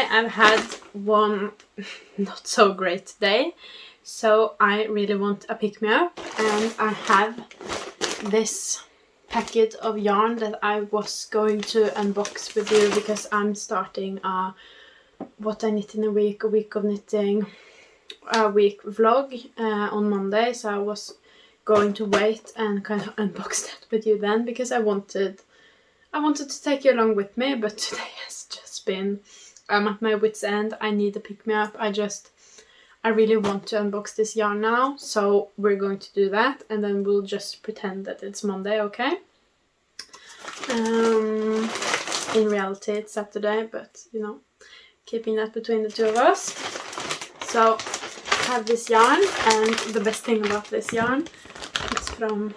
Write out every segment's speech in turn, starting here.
Monday I've had one not so great day, so I really want a pick-me-up, and I have this packet of yarn that I was going to unbox with you because I'm starting a what I knit in a week of knitting, a week vlog on Monday, so I was going to wait and kind of unbox that with you then, because I wanted to take you along with me, but today has just been, I'm at my wit's end. I need a pick-me-up. I really want to unbox this yarn now, so we're going to do that, and then we'll just pretend that it's Monday, okay? In reality it's Saturday, but you know, keeping that between the two of us. So I have this yarn, and the best thing about this yarn, it's from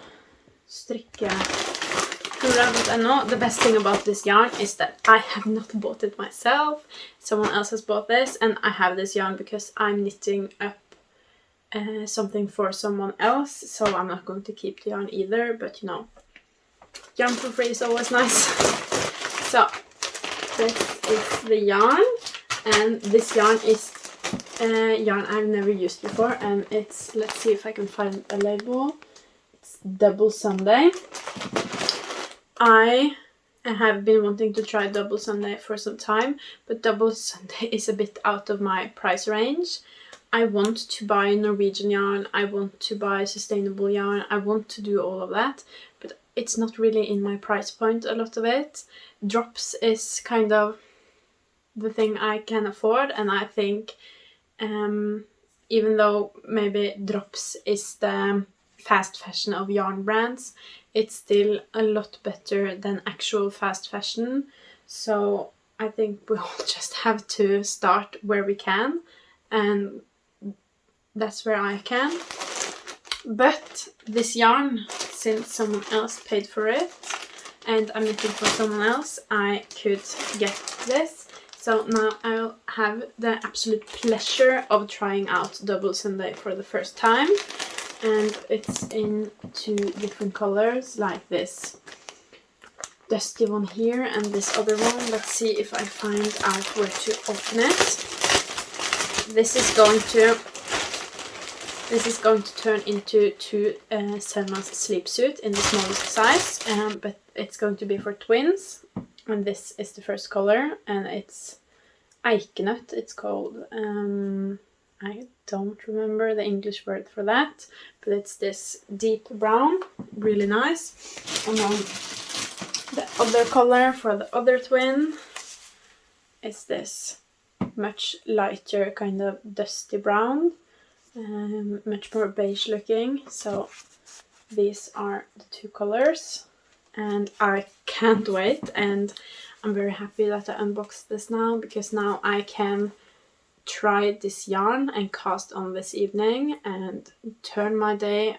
Strikkekura.no. The best thing about this yarn is that I have not bought it myself. Someone else has bought this, and I have this yarn because I'm knitting up something for someone else, so I'm not going to keep the yarn either, but you know, yarn for free is always nice. So this is the yarn, and this yarn is yarn I've never used before, and it's, let's see if I can find a label, it's Double Sunday. I have been wanting to try Double Sunday for some time, but Double Sunday is a bit out of my price range. I want to buy Norwegian yarn, I want to buy sustainable yarn, I want to do all of that, but it's not really in my price point, a lot of it. Drops is kind of the thing I can afford, and I think even though maybe Drops is the fast fashion of yarn brands, it's still a lot better than actual fast fashion. So I think we all just have to start where we can, and that's where I can. But this yarn, since someone else paid for it and I'm knitting for someone else, I could get this. So now I'll have the absolute pleasure of trying out Double Sunday for the first time. And it's in 2 different colors, like this dusty one here and this other one. Let's see if I find out where to open it. This is going to turn into 2 Selmas Sleepsuit in the smallest size, but it's going to be for twins. And this is the first color, and it's Eikenut, it's called. I don't remember the English word for that, but it's this deep brown, really nice. And then the other color for the other twin is this much lighter, kind of dusty brown, much more beige looking. So these are the 2 colors, and I can't wait, and I'm very happy that I unboxed this now, because now I can try this yarn and cast on this evening and turn my day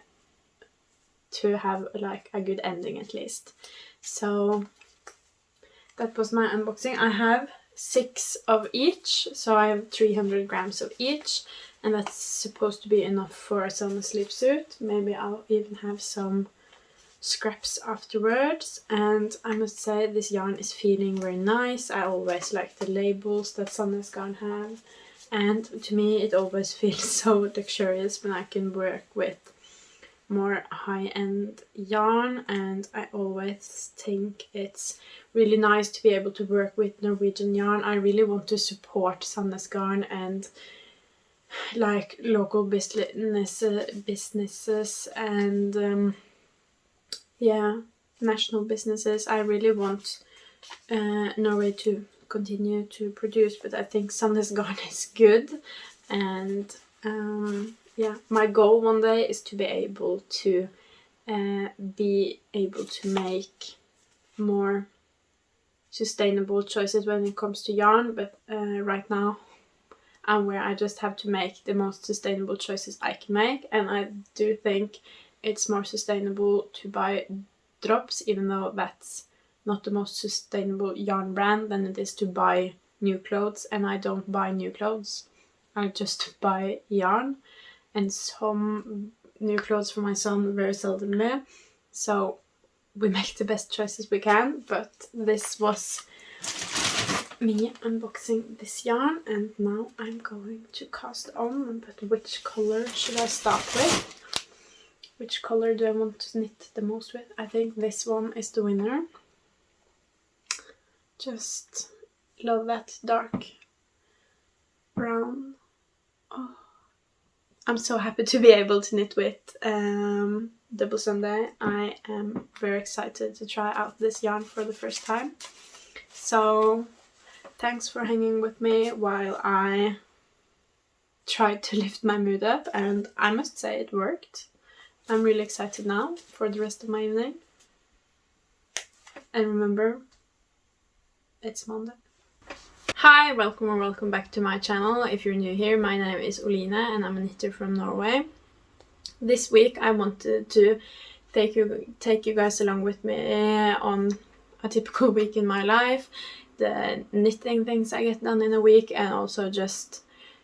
to have like a good ending at least. So that was my unboxing. I have 6 of each, so I have 300 grams of each, and that's supposed to be enough for a summer sleepsuit. Maybe I'll even have some scraps afterwards. And I must say, this yarn is feeling very nice. I always like the labels that Sandnes Garn have, and to me it always feels so luxurious when I can work with more high-end yarn, and I always think it's really nice to be able to work with Norwegian yarn. I really want to support Sandnes Garn and like local businesses and yeah, national businesses. I really want Norway to continue to produce, but I think Sandnes Garn is good, and yeah, my goal one day is to be able to make more sustainable choices when it comes to yarn, but right now I'm where I just have to make the most sustainable choices I can make, and I do think it's more sustainable to buy Drops, even though that's not the most sustainable yarn brand, than it is to buy new clothes. And I don't buy new clothes, I just buy yarn, and some new clothes for my son very seldomly. So we make the best choices we can, but this was me unboxing this yarn, and now I'm going to cast on. But which color should I start with? Which color do I want to knit the most with? I think this one is the winner. Just love that dark brown. Oh, I'm so happy to be able to knit with Double Sunday. I am very excited to try out this yarn for the first time. So thanks for hanging with me while I tried to lift my mood up, and I must say it worked. I'm really excited now for the rest of my evening. And remember, it's Monday. Hi, welcome or welcome back to my channel. If you're new here, my name is Oline and I'm a knitter from Norway. This week I wanted to take you guys along with me on a typical week in my life, the knitting things I get done in a week, and also just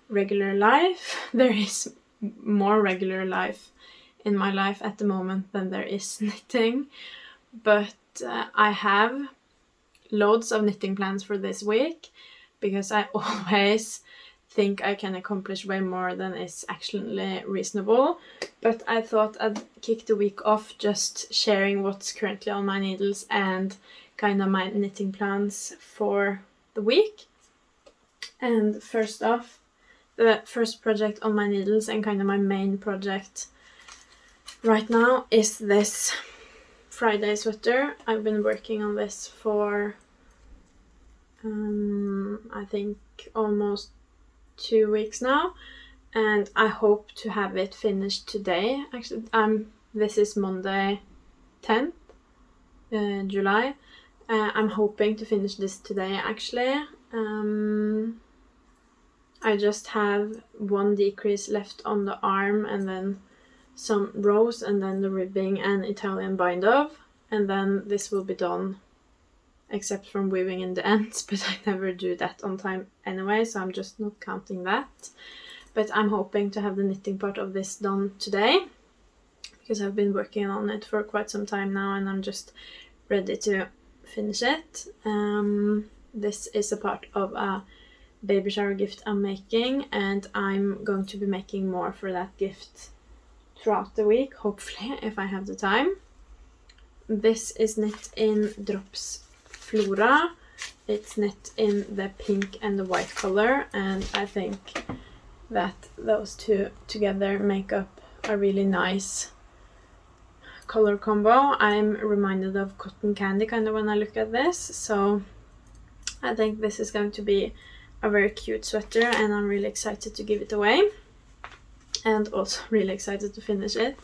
regular life. There is more regular life in my life at the moment than there is knitting, but I have loads of knitting plans for this week because I always think I can accomplish way more than is actually reasonable. But I thought I'd kick the week off just sharing what's currently on my needles and kind of my knitting plans for the week. And first off, the first project on my needles and kind of my main project right now is this Friday sweater. I've been working on this for I think almost 2 weeks now, and I hope to have it finished today. Actually, this is Monday 10th July. I'm hoping to finish this today actually. I just have one decrease left on the arm, and then some rows, and then the ribbing and Italian bind off, and then this will be done, except from weaving in the ends, but I never do that on time anyway, so I'm just not counting that. But I'm hoping to have the knitting part of this done today, because I've been working on it for quite some time now and I'm just ready to finish it. This is a part of a baby shower gift I'm making, and I'm going to be making more for that gift throughout the week, hopefully, if I have the time. This is knit in Drops Flora. It's knit in the pink and the white color, and I think that those two together make up a really nice color combo. I'm reminded of cotton candy kind of when I look at this, so I think this is going to be a very cute sweater, and I'm really excited to give it away, and also really excited to finish it.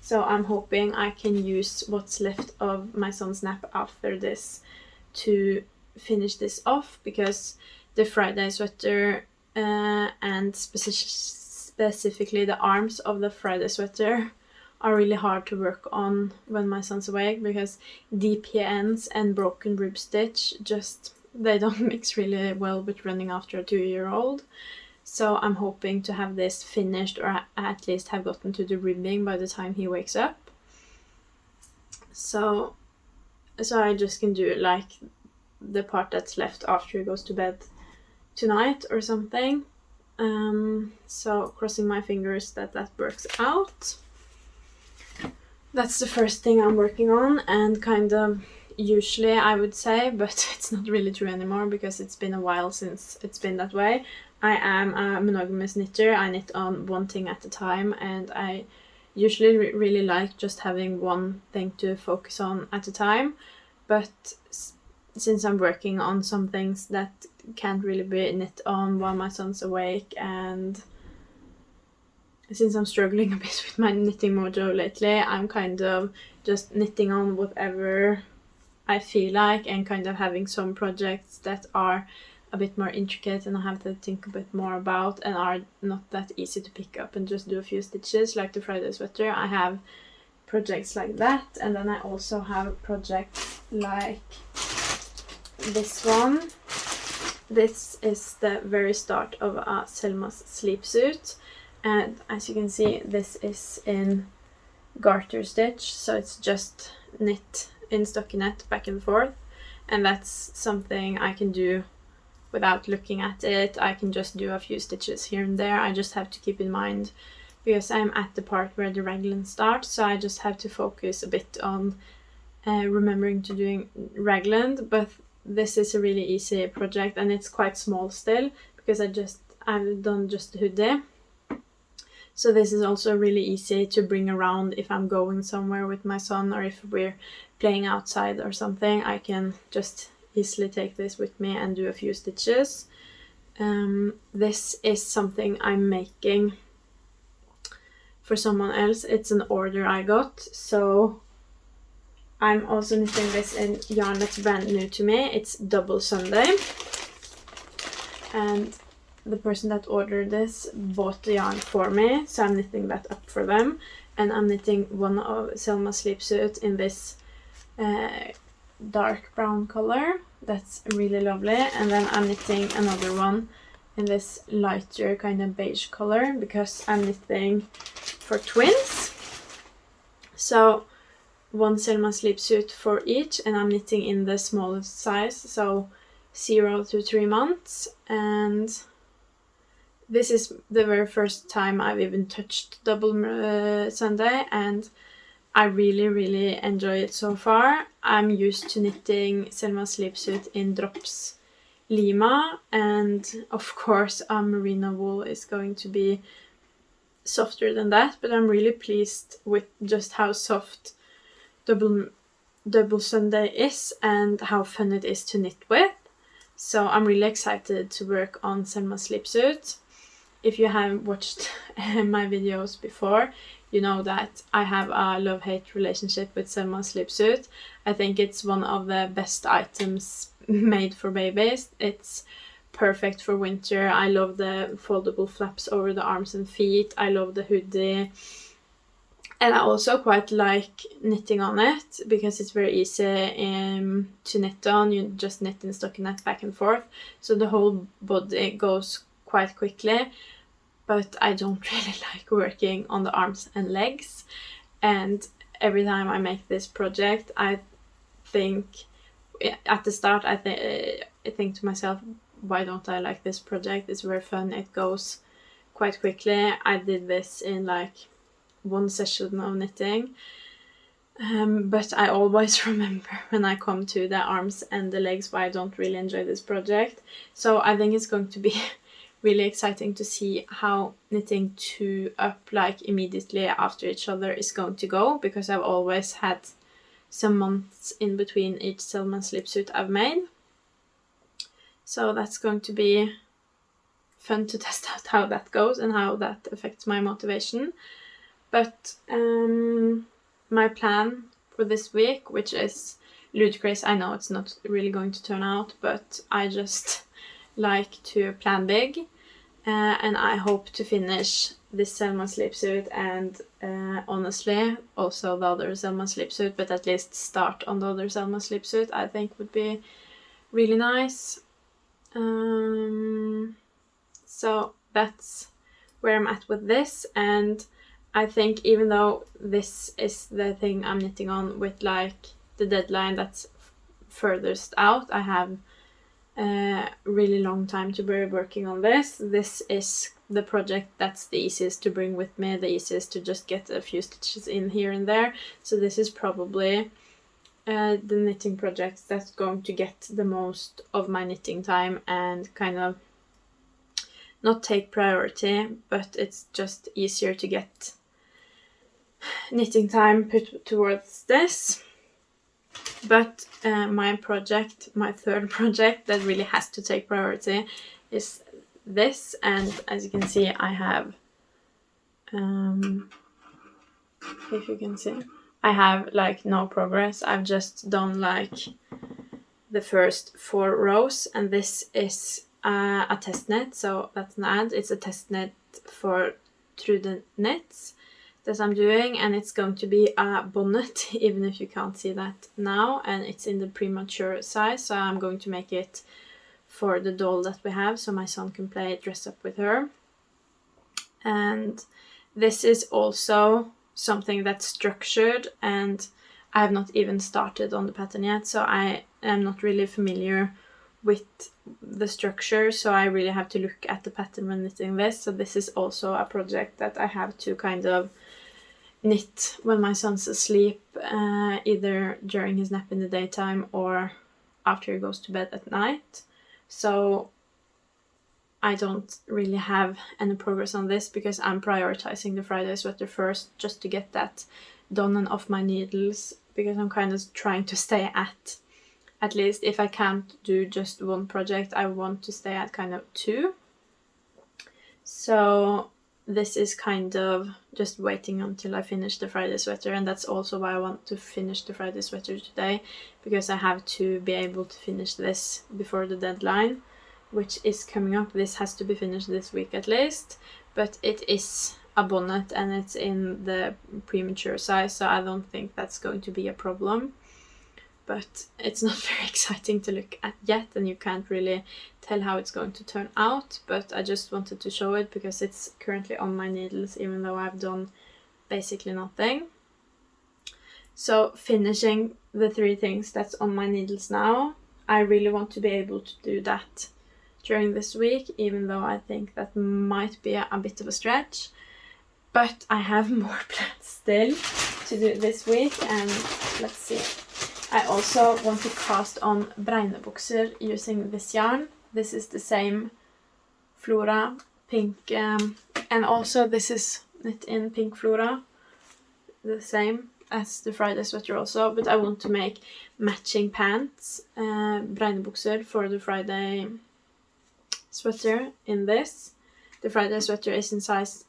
So I'm hoping I can use what's left of my son's nap after this to finish this off, because the Friday sweater and specifically the arms of the Friday sweater are really hard to work on when my son's awake, because DPNs and broken rib stitch they don't mix really well with running after a 2-year-old. So I'm hoping to have this finished, or at least have gotten to the ribbing by the time he wakes up. So I just can do like the part that's left after he goes to bed tonight or something. So crossing my fingers that works out. That's the first thing I'm working on, and kind of usually I would say, but it's not really true anymore because it's been a while since it's been that way. I am a monogamous knitter. I knit on one thing at a time, and I usually really like just having one thing to focus on at a time. But since I'm working on some things that can't really be knit on while my son's awake, and since I'm struggling a bit with my knitting mojo lately, I'm kind of just knitting on whatever I feel like, and kind of having some projects that are a bit more intricate and I have to think a bit more about and are not that easy to pick up and just do a few stitches, like the Friday sweater. I have projects like that, and then I also have projects like this one. This is the very start of a Selmas Sleepsuit, and as you can see, this is in garter stitch, so it's just knit in stockinette back and forth, and that's something I can do without looking at it. I can just do a few stitches here and there. I just have to keep in mind, because I'm at the part where the raglan starts, so I just have to focus a bit on remembering to doing raglan. But this is a really easy project, and it's quite small still because I've done just the hoodie. So this is also really easy to bring around if I'm going somewhere with my son, or if we're playing outside or something. I can just easily take this with me and do a few stitches. This is something I'm making for someone else. It's an order I got, so I'm also knitting this in yarn that's brand new to me. It's Double Sunday, and the person that ordered this bought the yarn for me, so I'm knitting that up for them. And I'm knitting one of Selmas Sleepsuit in this dark brown color. That's really lovely. And then I'm knitting another one in this lighter kind of beige color, because I'm knitting for twins. So one Selmas Sleepsuit for each, and I'm knitting in the smallest size, so 0 to 3 months. And this is the very first time I've even touched Double Sunday, and I really enjoy it so far. I'm used to knitting Selmas Sleepsuit in drops Lima, and of course merino wool is going to be softer than that, but I'm really pleased with just how soft Double Sunday is and how fun it is to knit with. So I'm really excited to work on Selmas Sleepsuit. If you have watched my videos before, you know that I have a love-hate relationship with Selmas Sleepsuit. I think it's one of the best items made for babies. It's perfect for winter. I love the foldable flaps over the arms and feet. I love the hoodie. And I also quite like knitting on it, because it's very easy to knit on. You just knit in stockinette back and forth. So the whole body goes quite quickly. But I don't really like working on the arms and legs. And every time I make this project, I think, at the start, I think to myself, why don't I like this project? It's very fun. It goes quite quickly. I did this in like one session of knitting. But I always remember when I come to the arms and the legs why I don't really enjoy this project. So I think it's going to be really exciting to see how knitting two up like immediately after each other is going to go, because I've always had some months in between each Selmas Sleepsuit I've made. So that's going to be fun to test out how that goes and how that affects my motivation. But my plan for this week, which is ludicrous, I know it's not really going to turn out, but I just like to plan big. And I hope to finish this Selmas Sleepsuit and honestly also the other Selmas Sleepsuit, but at least start on the other Selmas Sleepsuit I think would be really nice. So that's where I'm at with this, and I think even though this is the thing I'm knitting on with like the deadline that's furthest out, I have a really long time to be working on this. This is the project that's the easiest to bring with me, the easiest to just get a few stitches in here and there. So this is probably the knitting project that's going to get the most of my knitting time and kind of not take priority, but it's just easier to get knitting time put towards this. But my third project that really has to take priority is this, and as you can see I have, if you can see, I have like no progress. I've just done like the first 4 rows, and this is a test knit, so that's an ad. It's a test knit for Trudeknits that I'm doing, and it's going to be a bonnet, even if you can't see that now, and it's in the premature size, so I'm going to make it for the doll that we have, so my son can play dress up with her. And this is also something that's structured, and I have not even started on the pattern yet, so I am not really familiar with the structure, so I really have to look at the pattern when knitting this. So this is also a project that I have to kind of knit when my son's asleep, either during his nap in the daytime or after he goes to bed at night. So I don't really have any progress on this because I'm prioritizing the Friday sweater first, just to get that done and off my needles, because I'm kind of trying to stay at least, if I can't do just one project, I want to stay at kind of 2. So this is kind of just waiting until I finish the Friday sweater, and that's also why I want to finish the Friday sweater today, because I have to be able to finish this before the deadline, which is coming up. This has to be finished this week at least, but it is a bonnet and it's in the premature size, so I don't think that's going to be a problem. But it's not very exciting to look at yet, and you can't really tell how it's going to turn out, but I just wanted to show it because it's currently on my needles, even though I've done basically nothing. So finishing the 3 things that's on my needles now, I really want to be able to do that during this week, even though I think that might be a bit of a stretch. But I have more plans still to do this week, and let's see. I also want to cast on Bregnebukser using this yarn. This is the same Flora pink, and also this is knit in pink Flora, the same as the Friday sweater also, but I want to make matching pants, Bregnebukser, for the Friday sweater in this. The Friday sweater is in size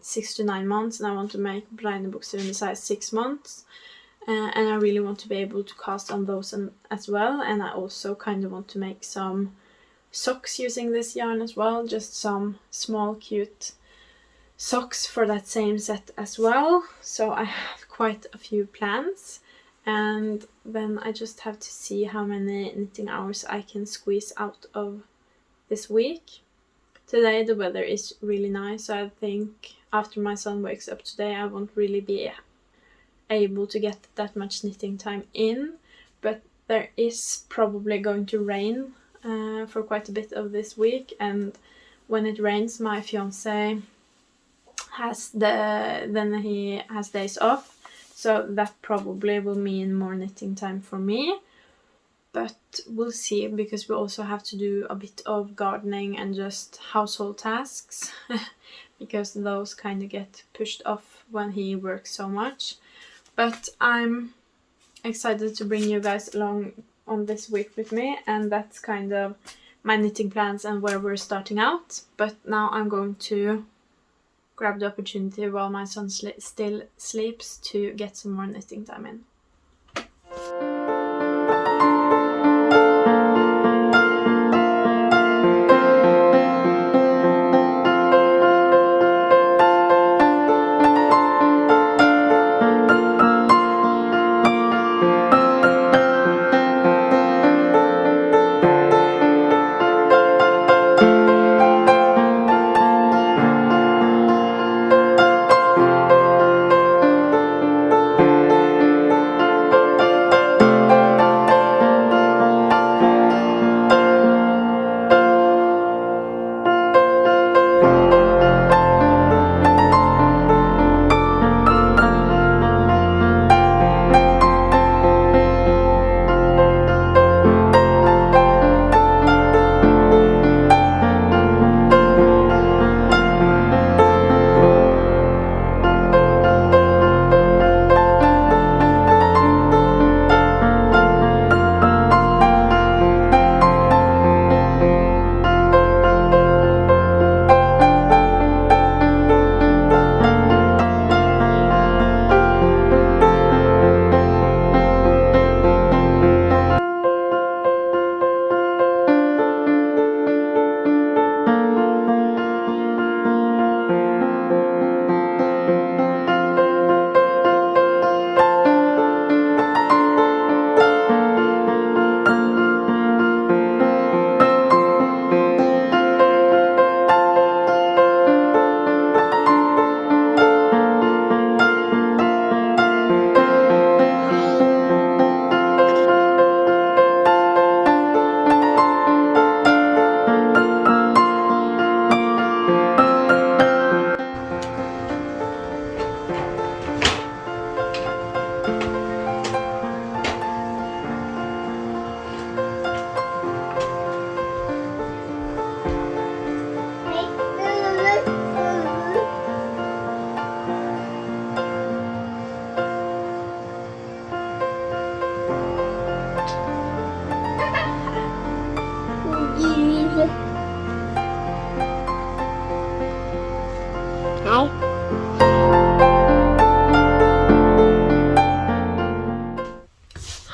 6 to 9 months, and I want to make Bregnebukser in the size 6 months. And I really want to be able to cast on those as well, and I also kind of want to make some socks using this yarn as well, just some small cute socks for that same set as well. So I have quite a few plans, and then I just have to see how many knitting hours I can squeeze out of this week. Today the weather is really nice, so I think after my son wakes up today I won't really be able to get that much knitting time in, but there is probably going to rain for quite a bit of this week, and when it rains my fiance he has days off, so that probably will mean more knitting time for me. But we'll see, because we also have to do a bit of gardening and just household tasks because those kind of get pushed off when he works so much. But I'm excited to bring you guys along on this week with me, and that's kind of my knitting plans and where we're starting out. But now I'm going to grab the opportunity while my son still sleeps to get some more knitting time in.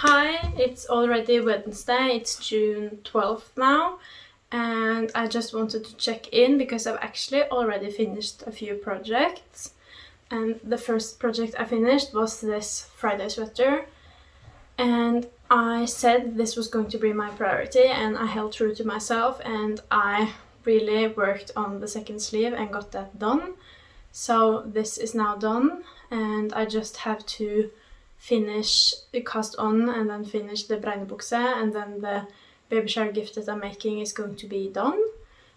Hi, it's already Wednesday, it's June 12th now, and I just wanted to check in because I've actually already finished a few projects. And the first project I finished was this Friday sweater, and I said this was going to be my priority, and I held true to myself, and I really worked on the second sleeve and got that done. So this is now done, and I just have to finish the cast on and then finish the Bregnebukser, and then the baby shower gift that I'm making is going to be done.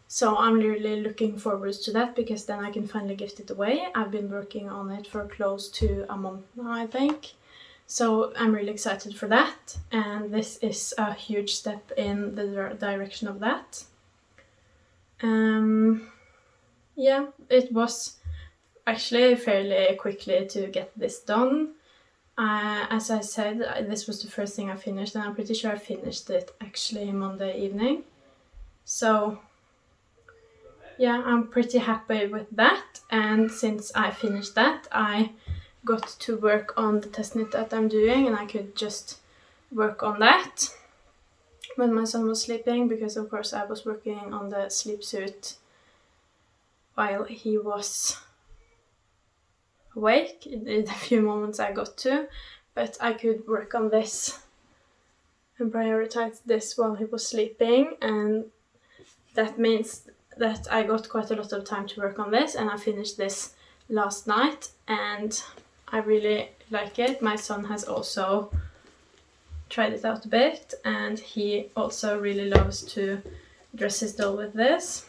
So I'm really looking forward to that because then I can finally gift it away. I've been working on it for close to a month now, I think. So I'm really excited for that, and this is a huge step in the direction of that. Yeah, it was actually fairly quickly to get this done. As I said, this was the first thing I finished, and I'm pretty sure I finished it actually Monday evening. So yeah, I'm pretty happy with that, and since I finished that, I got to work on the test knit that I'm doing, and I could just work on that when my son was sleeping, because of course I was working on the sleepsuit while he was awake. In a few moments I got to, but I could work on this and prioritize this while he was sleeping, and that means that I got quite a lot of time to work on this, and I finished this last night and I really like it. My son has also tried it out a bit, and he also really loves to dress his doll with this.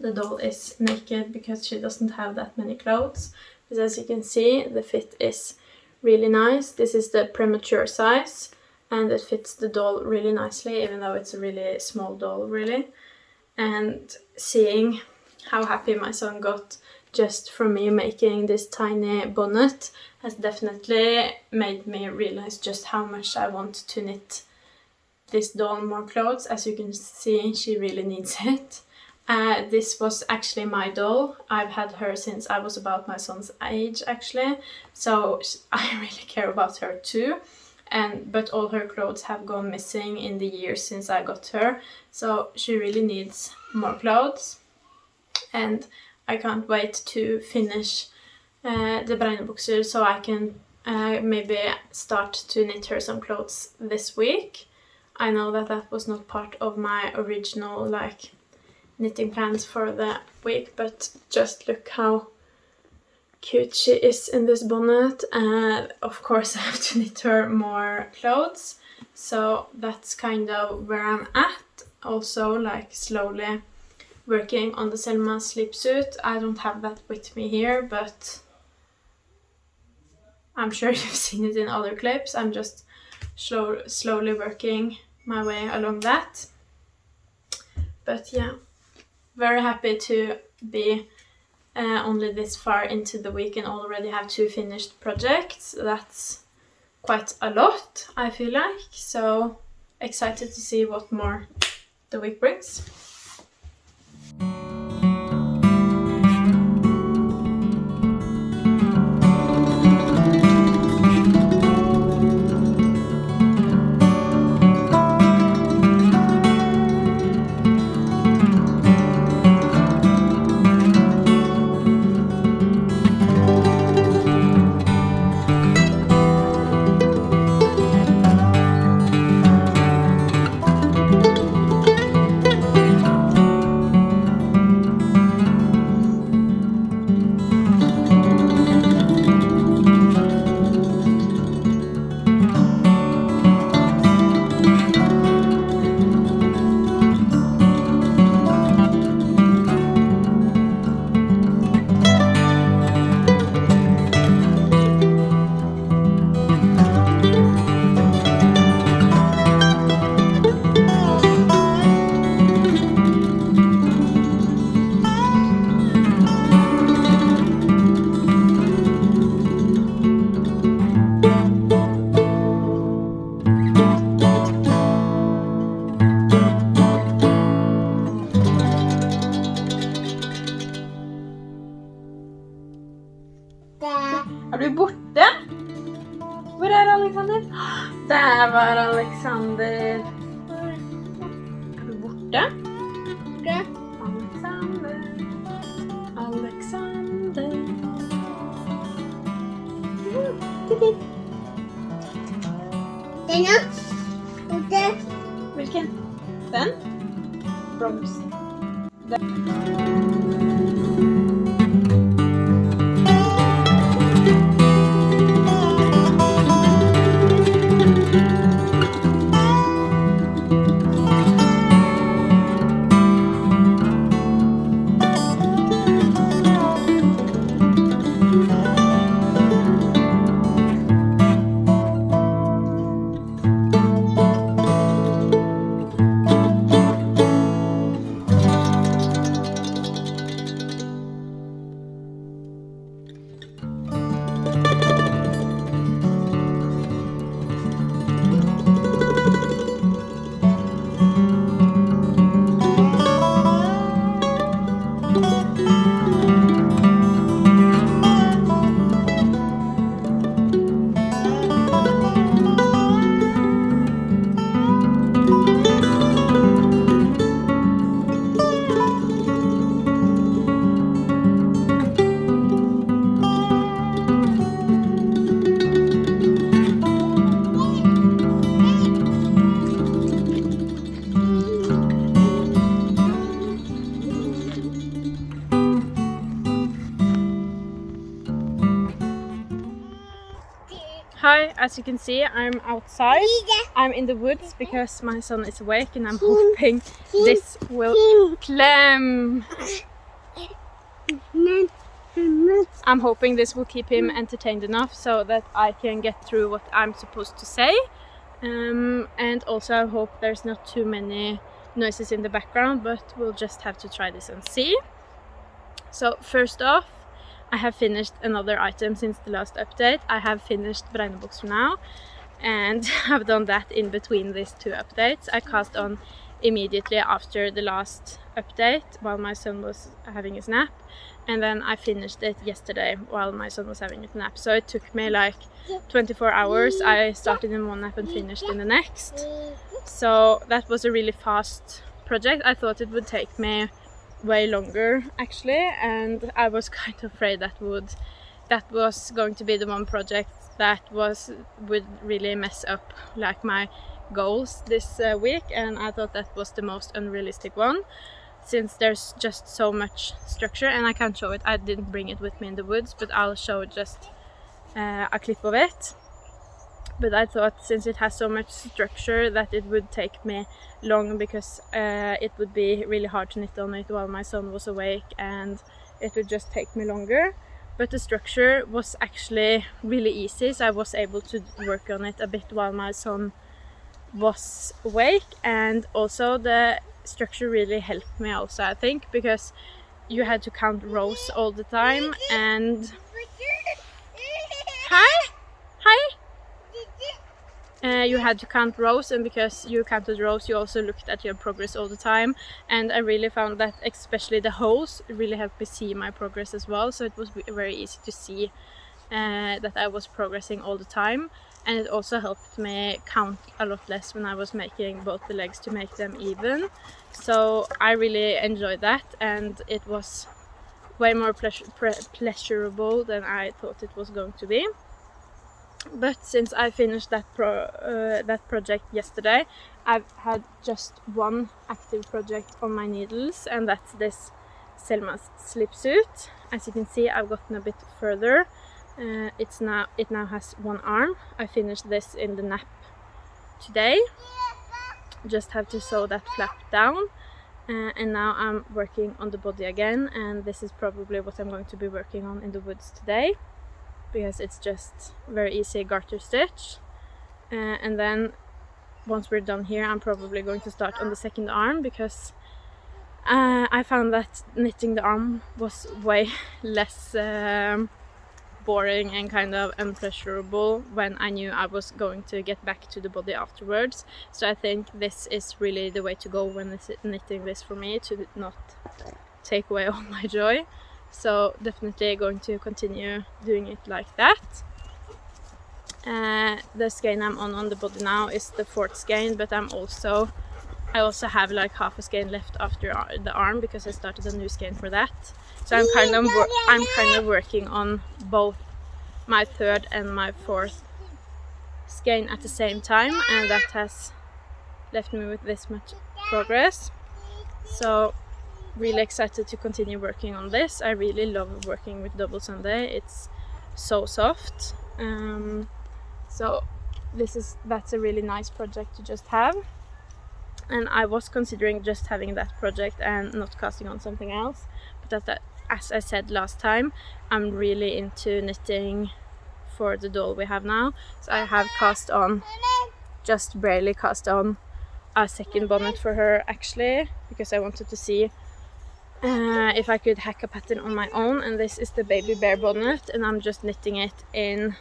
The doll is naked because she doesn't have that many clothes, but as you can see, the fit is really nice. This is the premature size, and it fits the doll really nicely, even though it's a really small doll, really. And seeing how happy my son got just from me making this tiny bonnet has definitely made me realize just how much I want to knit this doll more clothes. As you can see, she really needs it. This was actually my doll. I've had her since I was about my son's age, actually, so I really care about her too. But all her clothes have gone missing in the years since I got her, so she really needs more clothes, and I can't wait to finish the Bregnebukser so I can maybe start to knit her some clothes this week. I know that that was not part of my original knitting plans for the week, but just look how cute she is in this bonnet. Of course I have to knit her more clothes, so that's kind of where I'm at. Also slowly working on the Selmas sleepsuit. I don't have that with me here, but I'm sure you've seen it in other clips. I'm just slowly working my way along that. But yeah, very happy to be only this far into the week and already have 2 finished projects. That's quite a lot, I feel like. So excited to see what more the week brings. Där var Alexander. Är du borta? Alexander. Alexander. Vilken? Den? Broms. Hi, as you can see, I'm outside. I'm in the woods because my son is awake and I'm hoping this will clam. I'm hoping this will keep him entertained enough so that I can get through what I'm supposed to say. And also I hope there's not too many noises in the background, but we'll just have to try this and see. So first off, I have finished another item since the last update. I have finished Bregnebukser now, and I've done that in between these two updates. I cast on immediately after the last update while my son was having his nap, and then I finished it yesterday while my son was having his nap. So it took me like 24 hours. I started in one nap and finished in the next. So that was a really fast project. I thought it would take me way longer actually, and I was kind of afraid that was going to be the one project that would really mess up like my goals this week, and I thought that was the most unrealistic one since there's just so much structure. And I can't show it, I didn't bring it with me in the woods, but I'll show just a clip of it. But I thought since it has so much structure that it would take me long, because it would be really hard to knit on it while my son was awake and it would just take me longer. But the structure was actually really easy, so I was able to work on it a bit while my son was awake. And also the structure really helped me also, I think, because you had to count rows all the time. And you had to count rows, and because you counted rows you also looked at your progress all the time. And I really found that especially the holes really helped me see my progress as well, so it was very easy to see that I was progressing all the time. And it also helped me count a lot less when I was making both the legs to make them even. So I really enjoyed that, and it was way more pleasurable than I thought it was going to be. But since I finished that project yesterday, I've had just one active project on my needles, and that's this Selmas Sleepsuit. As you can see, I've gotten a bit further. It now has one arm. I finished this in the nap today. Just have to sew that flap down, and now I'm working on the body again, and this is probably what I'm going to be working on in the woods today, because it's just very easy garter stitch. And then once we're done here, I'm probably going to start on the second arm, because I found that knitting the arm was way less boring and kind of unpleasurable when I knew I was going to get back to the body afterwards. So I think this is really the way to go when knitting this for me, to not take away all my joy. So definitely going to continue doing it like that. The skein I'm on the body now is the 4th skein, but I also have like half a skein left after the arm because I started a new skein for that. So I'm kind of working on both my 3rd and my 4th skein at the same time, and that has left me with this much progress. So really excited to continue working on this. I really love working with double Sunday. It's so soft. So that's a really nice project to just have. And I was considering just having that project and not casting on something else. But as I said last time, I'm really into knitting for the doll we have now. So I have just barely cast on a 2nd bonnet for her actually, because I wanted to see if I could hack a pattern on my own. And this is the baby bear bonnet, and I'm just knitting it in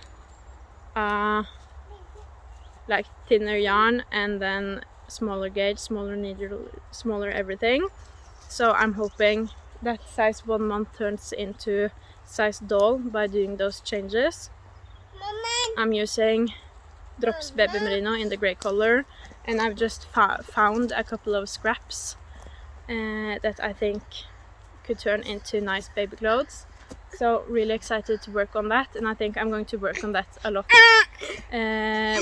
like thinner yarn and then smaller gauge, smaller needle, smaller everything. So I'm hoping that size 1 month turns into size doll by doing those changes. I'm using Drops Baby Merino in the grey color, and I've just found a couple of scraps that I think could turn into nice baby clothes. So really excited to work on that, and I think I'm going to work on that a lot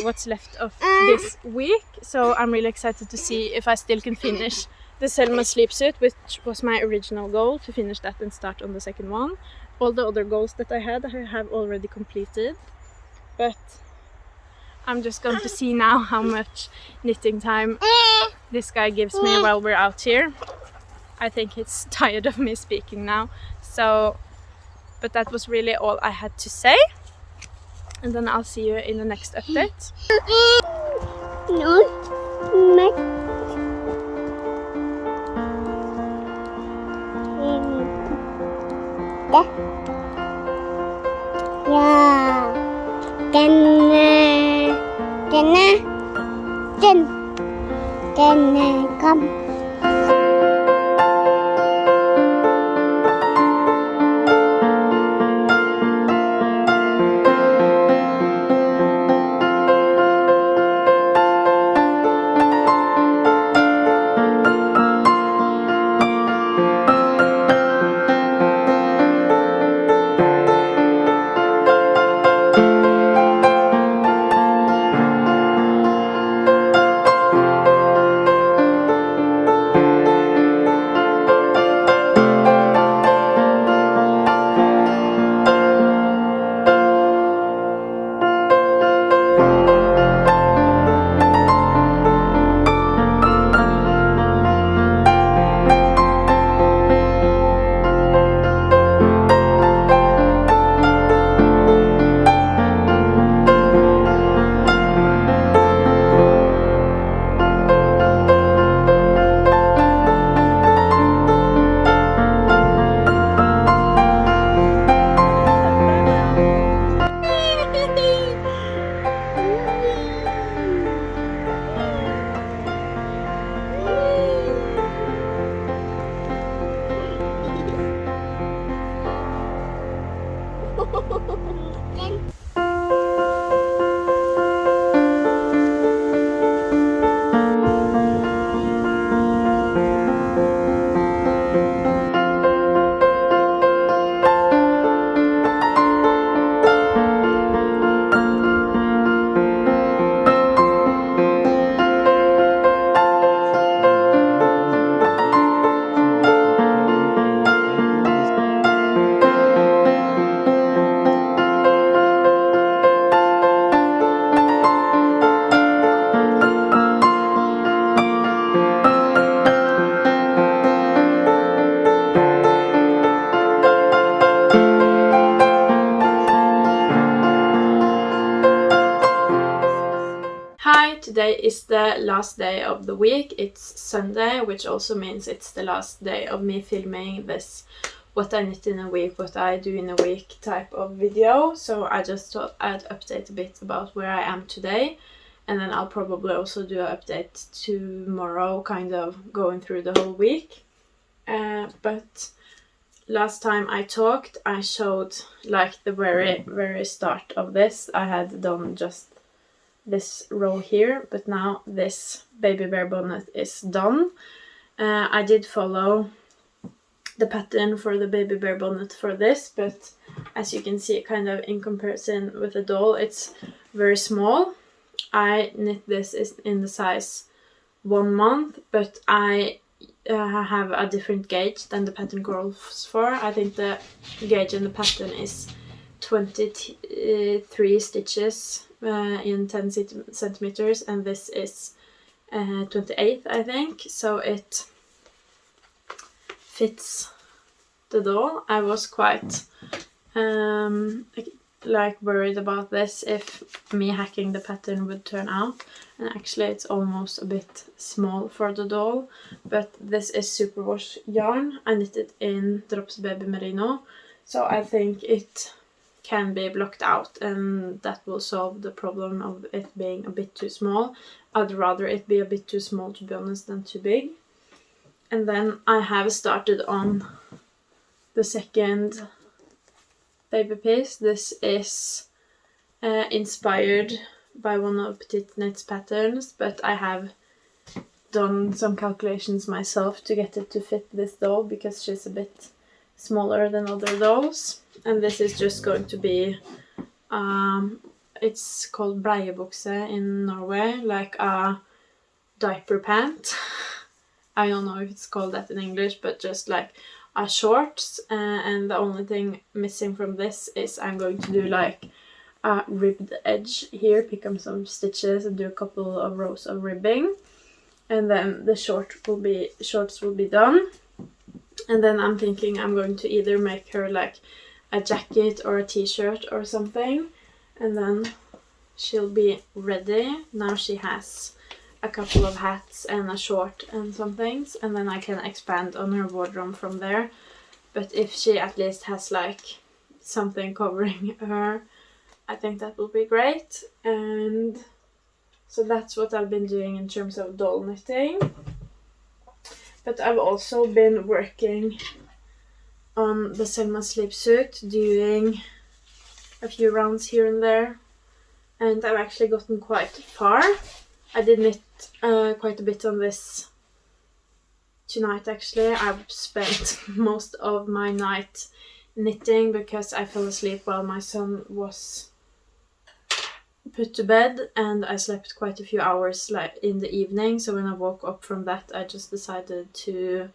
what's left of this week. So I'm really excited to see if I still can finish the Selmas Sleepsuit, which was my original goal, to finish that and start on the 2nd one. All the other goals that I have already completed, but I'm just going to see now how much knitting time this guy gives me while we're out here. I think he's tired of me speaking now. So, but that was really all I had to say. And then I'll see you in the next update. Come. Today is the last day of the week. It's Sunday, which also means it's the last day of me filming this what I knit in a week, what I do in a week type of video. So I just thought I'd update a bit about where I am today, and then I'll probably also do an update tomorrow, kind of going through the whole week. But last time I talked, I showed like the very start of this. I had done just this row here, but now this baby bear bonnet is done. I did follow the pattern for the baby bear bonnet for this, but as you can see, kind of in comparison with the doll, it's very small. I knit this in the size 1 month, but I have a different gauge than the pattern calls for. I think the gauge in the pattern is 23 stitches in 10 centimeters, and this is 28, I think, so it fits the doll. I was quite like worried about this, if me hacking the pattern would turn out, and actually it's almost a bit small for the doll, but this is superwash yarn. I knitted in Drops Baby Merino, so I think it can be blocked out, and that will solve the problem of it being a bit too small. I'd rather it be a bit too small, to be honest, than too big. And then I have started on the second baby piece. This is inspired by one of Petiteknit's patterns, but I have done some calculations myself to get it to fit this doll, because she's a bit smaller than other dolls. And this is just going to be, it's called Bregnebukser in Norway, like a diaper pant. I don't know if it's called that in English, but just like a shorts, and the only thing missing from this is I'm going to do like a ribbed edge here, pick up some stitches and do a couple of rows of ribbing, and then the shorts will be done. And then I'm thinking I'm going to either make her like a jacket or a t-shirt or something, and then she'll be ready. Now she has a couple of hats and a short and some things, and then I can expand on her wardrobe from there. But if she at least has like something covering her, I think that will be great. And so that's what I've been doing in terms of doll knitting. But I've also been working on the Selmas Sleepsuit, doing a few rounds here and there, and I've actually gotten quite far. I did knit quite a bit on this tonight, actually. I've spent most of my night knitting because I fell asleep while my son was put to bed, and I slept quite a few hours like in the evening. So when I woke up from that, I just decided to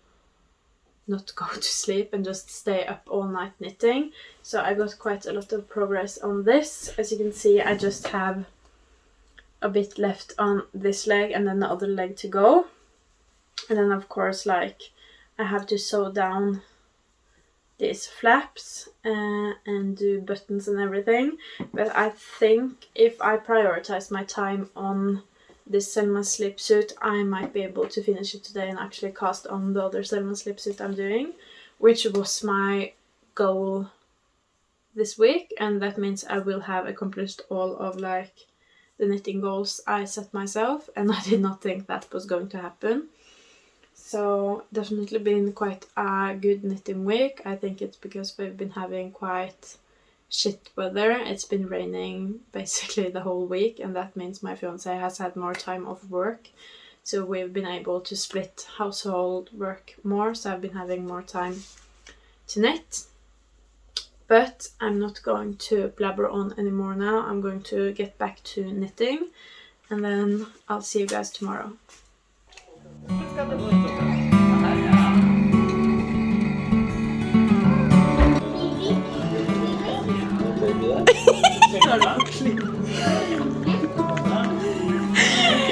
not go to sleep and just stay up all night knitting. So I got quite a lot of progress on this. As you can see, I just have a bit left on this leg and then the other leg to go. And then of course, like, I have to sew down these flaps and do buttons and everything. But I think if I prioritize my time on this Selmas Sleepsuit, I might be able to finish it today and actually cast on the other Selmas Sleepsuit I'm doing, which was my goal this week. And that means I will have accomplished all of like the knitting goals I set myself, and I did not think that was going to happen. So definitely been quite a good knitting week. I think it's because we've been having quite shit weather. It's been raining basically the whole week, and that means my fiance has had more time off work. So we've been able to split household work more, so I've been having more time to knit. But I'm not going to blabber on anymore now. I'm going to get back to knitting, and then I'll see you guys tomorrow.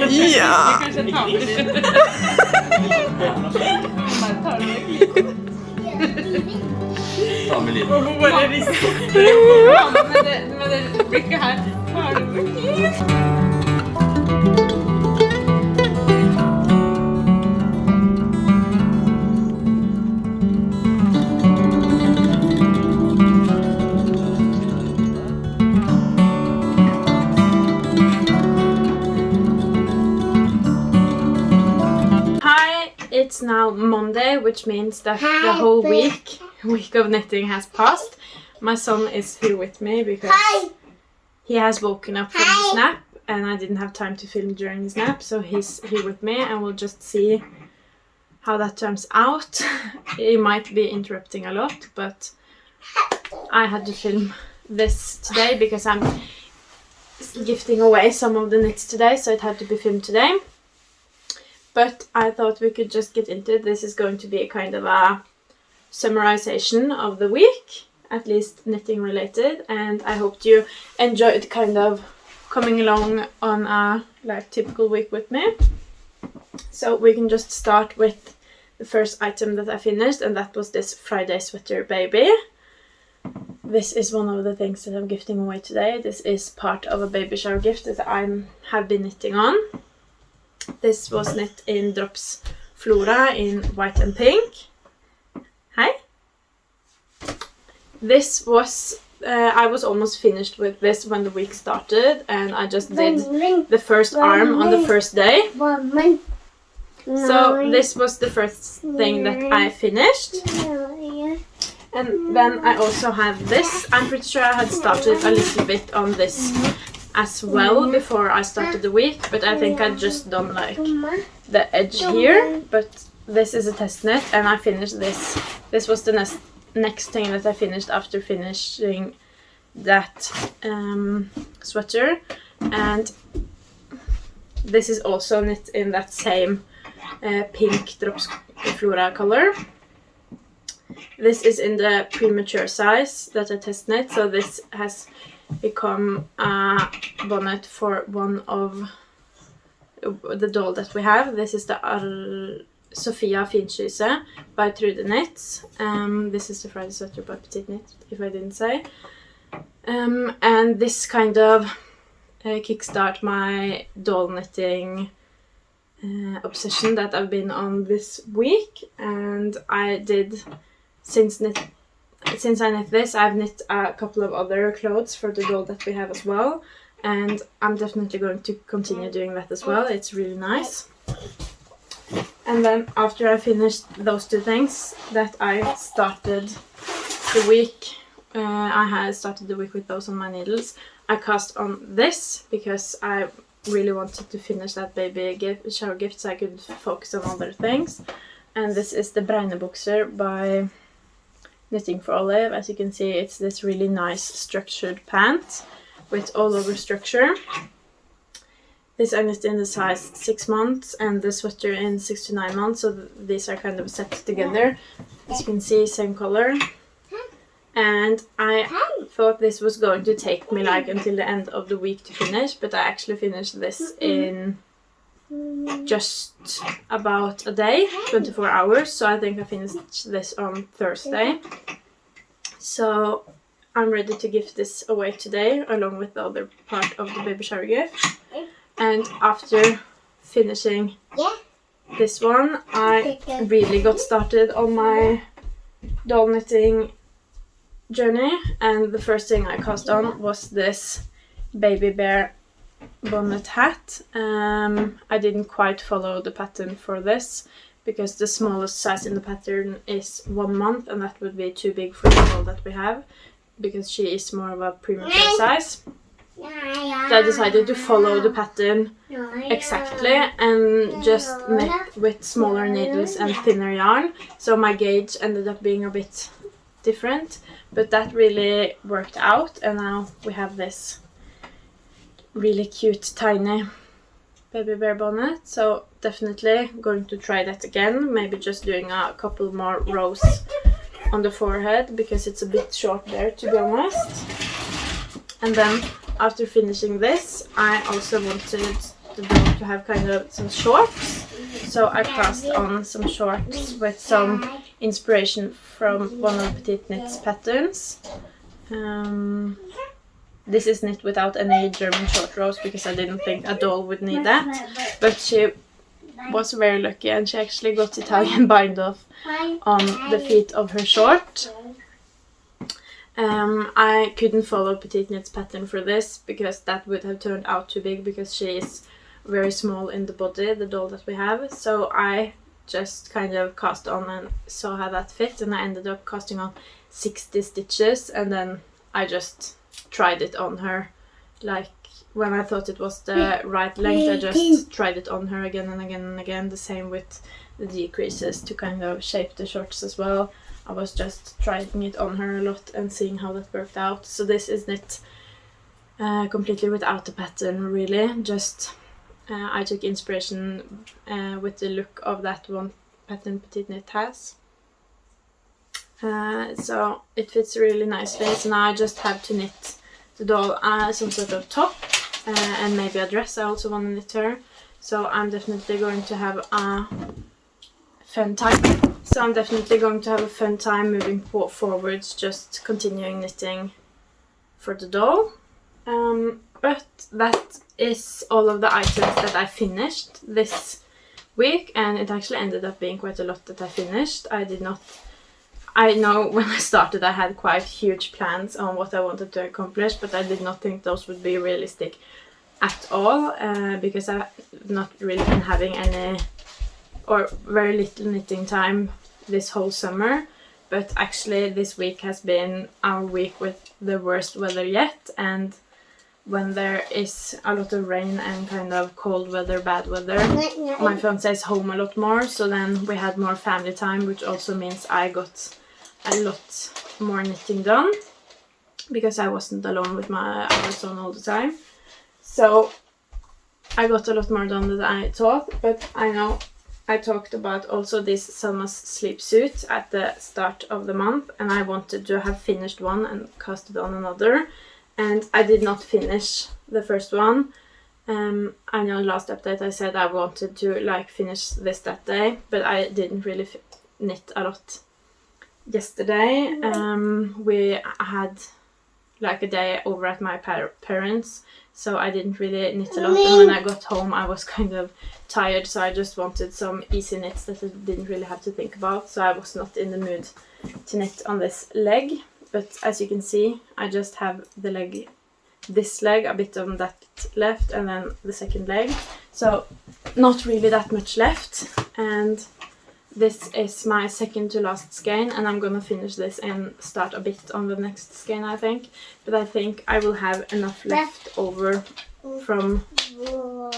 Ja. Ta med litt. Hvorfor bare rister med det blikket her? Hva er det blikket? It's now Monday, which means that the whole week week of knitting has passed. My son is here with me because he has woken up from his nap and I didn't have time to film during his nap, so he's here with me and we'll just see how that turns out. He might be interrupting a lot, but I had to film this today because I'm gifting away some of the knits today, so it had to be filmed today. But I thought we could just get into it. This is going to be a kind of a summarization of the week, at least knitting related, and I hope you enjoyed kind of coming along on a like typical week with me. So we can just start with the first item that I finished, and that was this Friday sweater baby. This is one of the things that I'm gifting away today. This is part of a baby shower gift that I have been knitting on. This was knit in Drops Flora in white and pink. Hi. This was, I was almost finished with this when the week started, and I just did the first arm on the first day. So this was the first thing that I finished. And then I also have this. I'm pretty sure I had started a little bit on this as well before I started the week, but I think I'd just done like the edge here. But this is a test knit and I finished this. This was the next thing that I finished after finishing that sweater. And this is also knit in that same pink Drops Flora color. This is in the premature size that I test knit, so this has become a bonnet for one of the doll that we have. This is the Sophia Finkyse by Trudeknits. This is the Friday sweater by Petiteknit, if I didn't say. And this kind of kickstart my doll knitting obsession that I've been on this week. And I did, since I knit this, I've knit a couple of other clothes for the doll that we have as well, and I'm definitely going to continue doing that as well. It's really nice. And then after I finished those two things that I started the week, I had started the week with those on my needles. I cast on this because I really wanted to finish that baby shower gift so I could focus on other things. And this is the Bregnebukser by Knitting for Olive. As you can see, it's this really nice structured pant with all over structure. This I knit in the size 6 months and the sweater in 6 to 9 months, so these are kind of set together. As you can see, same color. And I thought this was going to take me like until the end of the week to finish, but I actually finished this in just about a day, 24 hours, so I think I finished this on Thursday. So I'm ready to gift this away today along with the other part of the baby shower gift. And after finishing this one, I really got started on my doll knitting journey, and the first thing I cast on was this baby bear bonnet hat. I didn't quite follow the pattern for this because the smallest size in the pattern is 1 month, and that would be too big for the doll that we have because she is more of a premature size. So I decided to follow the pattern exactly and just knit with smaller needles and thinner yarn, so my gauge ended up being a bit different, but that really worked out, and now we have this really cute tiny baby bear bonnet. So definitely going to try that again, maybe just doing a couple more rows on the forehead because it's a bit short there, to be honest. And then after finishing this, I also wanted the doll to have kind of some shorts, so I cast on some shorts with some inspiration from one of Petiteknit's patterns. This is knit without any German short rows because I didn't think a doll would need that, but she was very lucky and she actually got Italian bind off on the feet of her short. I couldn't follow Petiteknit's pattern for this because that would have turned out too big because she is very small in the body, the doll that we have. So I just kind of cast on and saw how that fit, and I ended up casting on 60 stitches, and then I just tried it on her. Like when I thought it was the right length, I just tried it on her again and again and again. The same with the decreases to kind of shape the shorts as well. I was just trying it on her a lot and seeing how that worked out. So this is knit completely without a pattern, really. Just I took inspiration with the look of that one pattern Petiteknit has. So it fits really nicely. So now I just have to knit the doll some sort of top and maybe a dress. I also want to knit her. So I'm definitely going to have a fun time. Moving forwards, just continuing knitting for the doll. But that is all of the items that I finished this week, and it actually ended up being quite a lot that I finished. I know when I started I had quite huge plans on what I wanted to accomplish, but I did not think those would be realistic at all, because I've not really been having any or very little knitting time this whole summer. But actually this week has been our week with the worst weather yet, and when there is a lot of rain and kind of cold weather, bad weather, my fiance is home a lot more, so then we had more family time, which also means I got a lot more knitting done because I wasn't alone with my other son all the time. So I got a lot more done than I thought. But I know I talked about also this Selmas Sleepsuit at the start of the month, and I wanted to have finished one and casted on another, and I did not finish the first one. I know last update I said I wanted to like finish this that day, but I didn't really knit a lot yesterday. We had like a day over at my parents', so I didn't really knit a lot, and when I got home I was kind of tired, so I just wanted some easy knits that I didn't really have to think about, so I was not in the mood to knit on this leg. But as you can see, I just have the leg, this leg, a bit on that left, and then the second leg, so not really that much left. And this is my second to last skein, and I'm gonna finish this and start a bit on the next skein, I think. But I think I will have enough left over from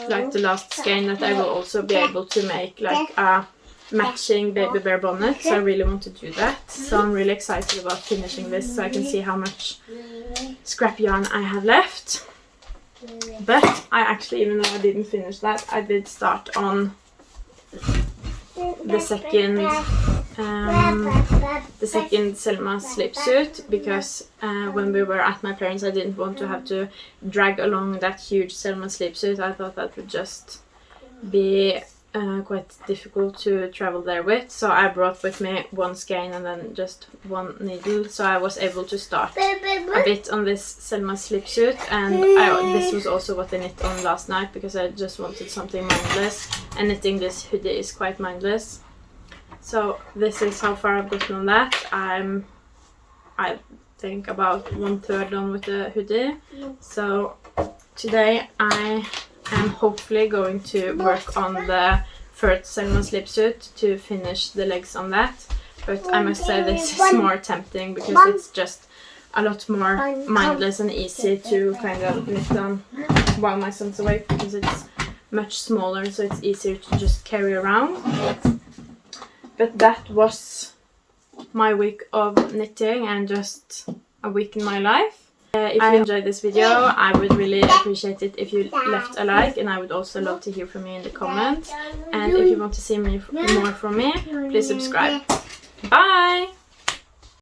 like the last skein that I will also be able to make like a matching baby bear bonnet, so I really want to do that. So I'm really excited about finishing this, so I can see how much scrap yarn I have left. But I actually, even though I didn't finish that, I did start on the second Selmas Sleepsuit, because when we were at my parents' I didn't want to have to drag along that huge Selmas Sleepsuit. I thought that would just be quite difficult to travel there with, so I brought with me one skein and then just one needle, so I was able to start a bit on this Selmas Sleepsuit. And this was also what I knit on last night, because I just wanted something mindless, and knitting this hoodie is quite mindless. So this is how far I've gotten on that. I think about 1/3 done with the hoodie. So today I am hopefully going to work on the first Selmas Sleepsuit to finish the legs on that. But I must say this is more tempting because it's just a lot more mindless and easy to kind of knit on while my son's awake, because it's much smaller, so it's easier to just carry around. But that was my week of knitting and just a week in my life. If you enjoyed this video, I would really appreciate it if you left a like, and I would also love to hear from you in the comments. And if you want to see more from me, please subscribe. Bye!